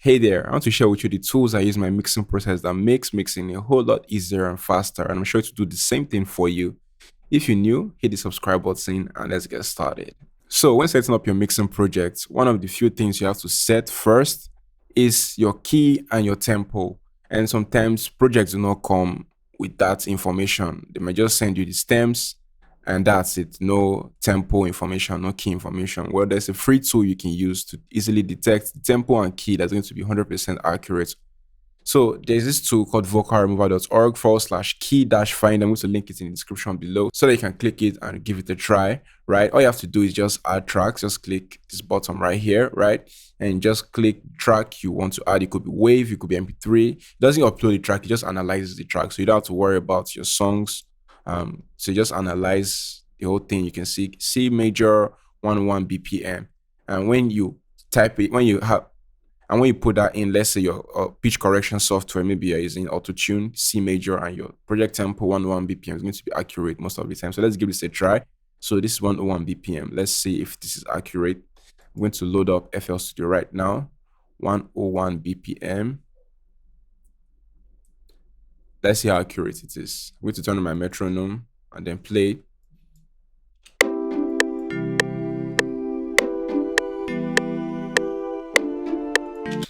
Hey there, I want to share with you the tools I use in my mixing process that makes mixing a whole lot easier and faster, and I'm sure to do the same thing for you. If you're new, hit the subscribe button and let's get started. So, when setting up your mixing project, one of the few things you have to set first is your key and your tempo. And sometimes projects do not come with that information. They might just send you the stems and that's it. No tempo information, no key information. Well, there's a free tool you can use to easily detect the tempo and key that's going to be 100% accurate. So there's this tool called vocalremover.org/key dash find. I'm going to link it in the description below so that you can click it and give it a try, right? All you have to do is just add tracks. Just click this button right here, right? And just click track you want to add. It could be wave, it could be MP3. It doesn't upload the track, it just analyzes the track. So you don't have to worry about your songs. So just analyze the whole thing. You can see C major 1 BPM. And when you type it, when you put that in, let's say your pitch correction software, maybe you're using auto-tune, C major, and your project tempo 101 BPM is going to be accurate most of the time. So let's give this a try. So this is 101 BPM. Let's see if this is accurate. I'm going to load up FL Studio right now. 101 BPM. Let's see how accurate it is. I'm going to turn on my metronome and then play.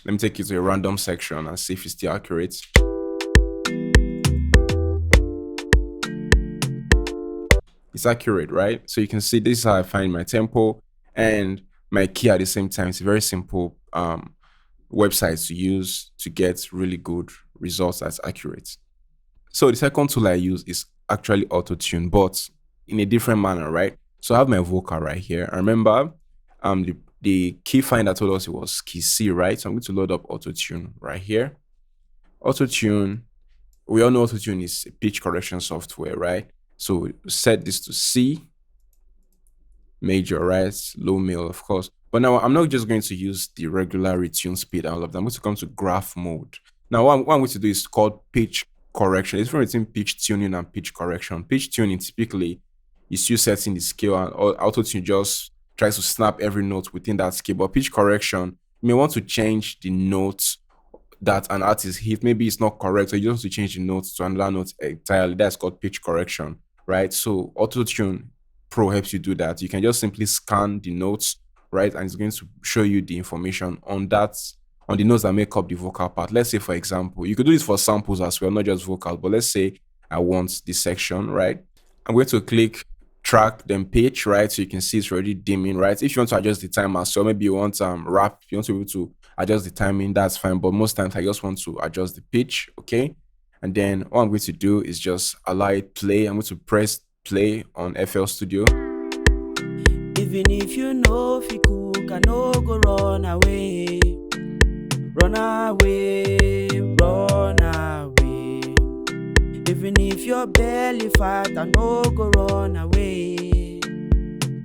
Let me take it to a random section and see if it's still accurate. It's accurate, right? So you can see this is how I find my tempo and my key at the same time. It's a very simple website to use to get really good results that's accurate. So the second tool I use is actually auto-tune, but in a different manner, right? So I have my vocal right here. I remember the key finder told us it was key C, right? So I'm going to load up auto-tune right here. Auto-tune, we all know auto-tune is a pitch correction software, right? So set this to C major, right? Low middle, of course. But now I'm not just going to use the regular retune speed and all of that. I'm going to come to graph mode. Now what I'm going to do is called pitch correction. It's different between pitch tuning and pitch correction. Pitch tuning typically is you setting the scale, and auto-tune just tries to snap every note within that scale. But pitch correction, you may want to change the notes that an artist hit. Maybe it's not correct, so you just want to change the notes to another note entirely. That's called pitch correction, right? So auto-tune Pro helps you do that. You can just simply scan the notes, right? And it's going to show you the information on the notes that make up the vocal part. Let's say, for example, you could do this for samples as well, not just vocals, but let's say I want this section, right? I'm going to click track, then pitch, right? So you can see it's already dimming, right? If you want to adjust the timer, so maybe you want rap, you want to be able to adjust the timing, that's fine. But most times I just want to adjust the pitch, okay? And then what I'm going to do is just allow it play. I'm going to press play on FL Studio. Even if you know if you cook, I no go run away. Run away, run away. Even if your belly fat, I no go run away.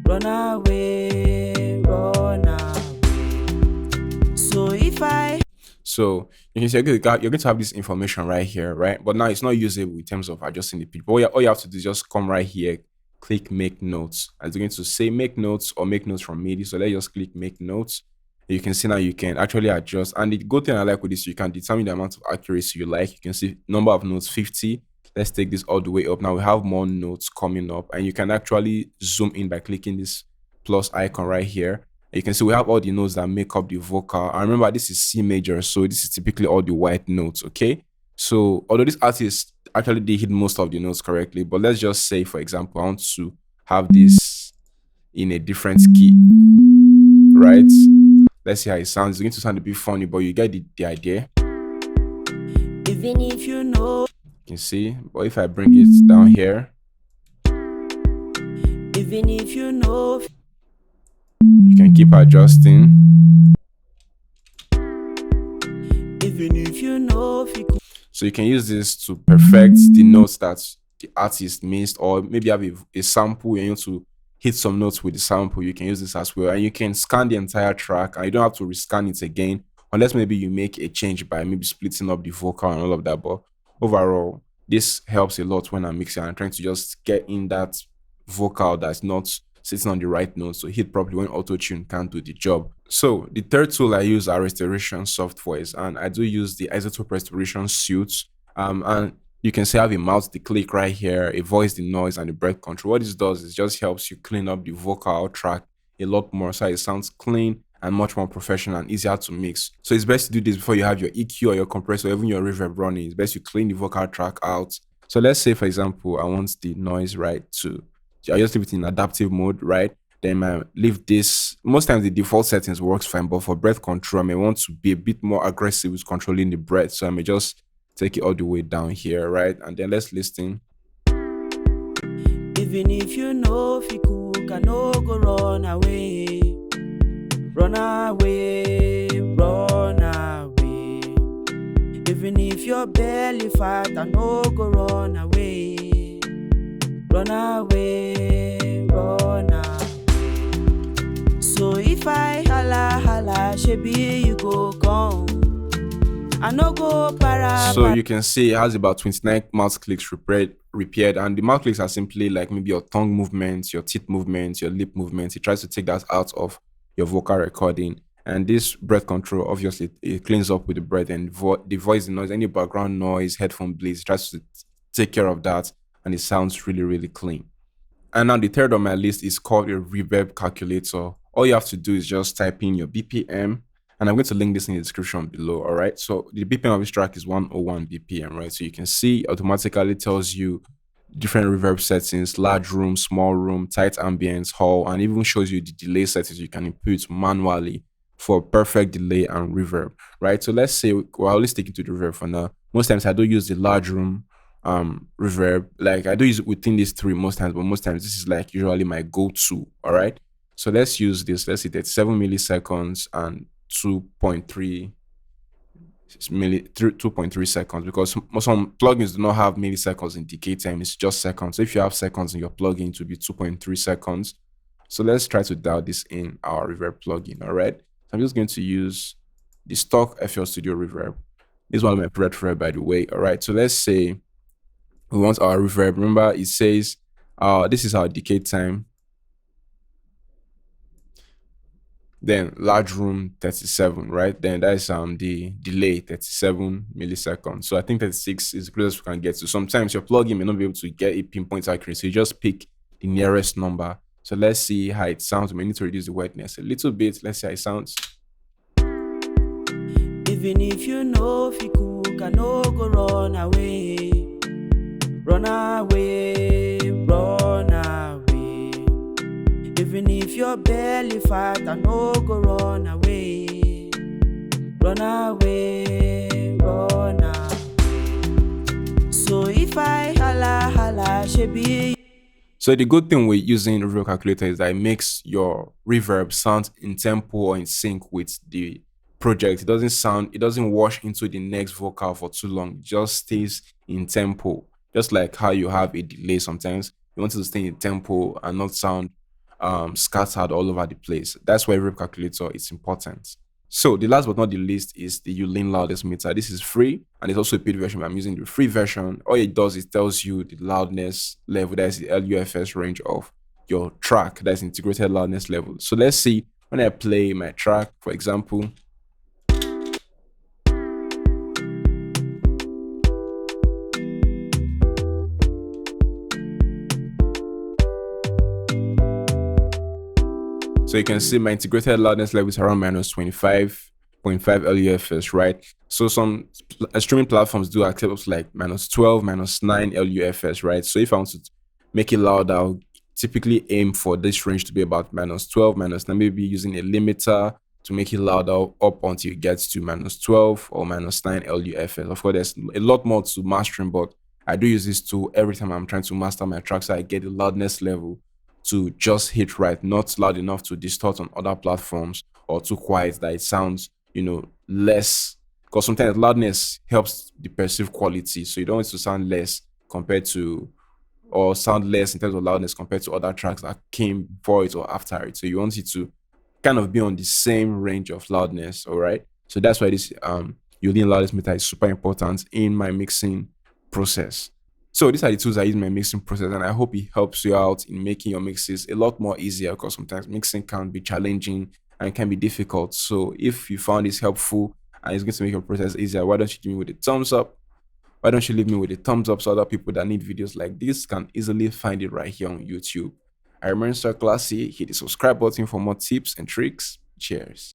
Run away, run away. So if I... So you can see you're going to have this information right here, right? But now it's not usable in terms of adjusting the pitch. But all you have to do is just come right here, click make notes. And it's going to say make notes or make notes from MIDI. So let's just click make notes. You can see now you can actually adjust. And the good thing I like with this, you can determine the amount of accuracy you like. You can see number of notes 50. Let's take this all the way up. Now we have more notes coming up, and you can actually zoom in by clicking this plus icon right here. You can see we have all the notes that make up the vocal. And remember, this is C major, so this is typically all the white notes, okay? So although this artist actually did hit most of the notes correctly, but let's just say, for example, I want to have this in a different key, right? Let's see how it sounds. It's going to sound a bit funny, but you get the idea. Even if you know, you can see, but if I bring it down here, even if you know, you can keep adjusting. Even if you know, if you could. So you can use this to perfect the notes that the artist missed, or maybe have a sample and you want to hit some notes with the sample. You can use this as well, and you can scan the entire track, and you don't have to rescan it again unless maybe you make a change by maybe splitting up the vocal and all of that. But overall, this helps a lot when I'm mixing and trying to just get in that vocal that's not sitting on the right notes to hit properly when auto tune can't do the job. So the third tool I use are restoration softwares, and I do use the isotope restoration suits. And you can see I have a mouse the click right here, a voice the noise, and the breath control. What this does is just helps you clean up the vocal track a lot more, so it sounds clean and much more professional and easier to mix. So it's best to do this before you have your EQ or your compressor or even your reverb running. It's best you clean the vocal track out. So let's say, for example, I want the noise right to, I just leave it in adaptive mode, right? Then I leave this. Most times the default settings works fine, but for breath control, I may want to be a bit more aggressive with controlling the breath. So I may just take it all the way down here, right? And then let's listen. Even if you know if you cook, I no go run away. Run away, run away. Even if your belly fat, I no go run away. Run away, run away. So if I holla, holla, shebi you go come. I no go para. So you can see it has about 29 mouse clicks repaired, and the mouse clicks are simply like maybe your tongue movements, your teeth movements, your lip movements. It tries to take that out of your vocal recording. And this breath control, obviously, it cleans up with the breath and the voice, the noise, any background noise, headphone bleeds. It tries to take care of that, and it sounds really, really clean. And now the third on my list is called a reverb calculator. All you have to do is just type in your BPM, and I'm going to link this in the description below. All right. So the BPM of this track is 101 BPM, right? So you can see automatically tells you different reverb settings, large room, small room, tight ambience, hall, and even shows you the delay settings you can input manually for perfect delay and reverb, right? So let's say we're only sticking to the reverb for now. Most times I do use the large room reverb. Like I do use it within these three most times, but most times this is like usually my go-to. All right. So let's use this. Let's see that 7 milliseconds and 2.3 2.3 seconds, because some plugins do not have milliseconds in decay time. It's just seconds. So if you have seconds in your plugin, it will be 2.3 seconds. So let's try to dial this in our reverb plugin. All right. So I'm just going to use the stock FL Studio reverb. This is one of my favorite reverb, by the way. All right. So let's say we want our reverb. Remember, it says this is our decay time. Then large room 37, right? Then that is the delay 37 milliseconds. So I think 36 is the closest we can get to. Sometimes your plugin may not be able to get a pinpoint accuracy. So you just pick the nearest number. So let's see how it sounds. We need to reduce the wetness a little bit. Let's see how it sounds. Even if you know if you cook, I no go run away. Run away, run away. Even if your belly fat, I no go run away. Run away, run away. So if I holla, holla, shebi. So the good thing with using reverb calculator is that it makes your reverb sound in tempo or in sync with the project. It doesn't wash into the next vocal for too long. It just stays in tempo. Just like how you have a delay sometimes. You want it to stay in tempo and not sound scattered all over the place. That's why reverb calculator is important. So the last but not the least is the Ulin loudness meter. This is free, and it's also a paid version, but I'm using the free version. All it does is tells you the loudness level. That's the LUFS range of your track. That's integrated loudness level. So let's see when I play my track, for example. So you can see my integrated loudness level is around minus 25.5 LUFS, right? So some streaming platforms do accept up to like minus 12, minus 9 LUFS, right? So if I want to make it loud, I'll typically aim for this range to be about minus 12, minus 9, maybe using a limiter to make it louder up until it gets to minus 12 or minus 9 LUFS. Of course, there's a lot more to mastering, but I do use this tool every time I'm trying to master my tracks, so I get the loudness level to just hit right, not loud enough to distort on other platforms or too quiet that it sounds, less. Because sometimes loudness helps the perceived quality. So you don't want it to sound less compared to, or sound less in terms of loudness compared to other tracks that came before it or after it. So you want it to kind of be on the same range of loudness, all right? So that's why this Ulin loudness meter is super important in my mixing process. So these are the tools I use in my mixing process, and I hope it helps you out in making your mixes a lot more easier, because sometimes mixing can be challenging and can be difficult. So if you found this helpful and it's going to make your process easier, why don't you give me with a thumbs up? Why don't you leave me with a thumbs up so other people that need videos like this can easily find it right here on YouTube? I remain Sir Classy. Hit the subscribe button for more tips and tricks. Cheers.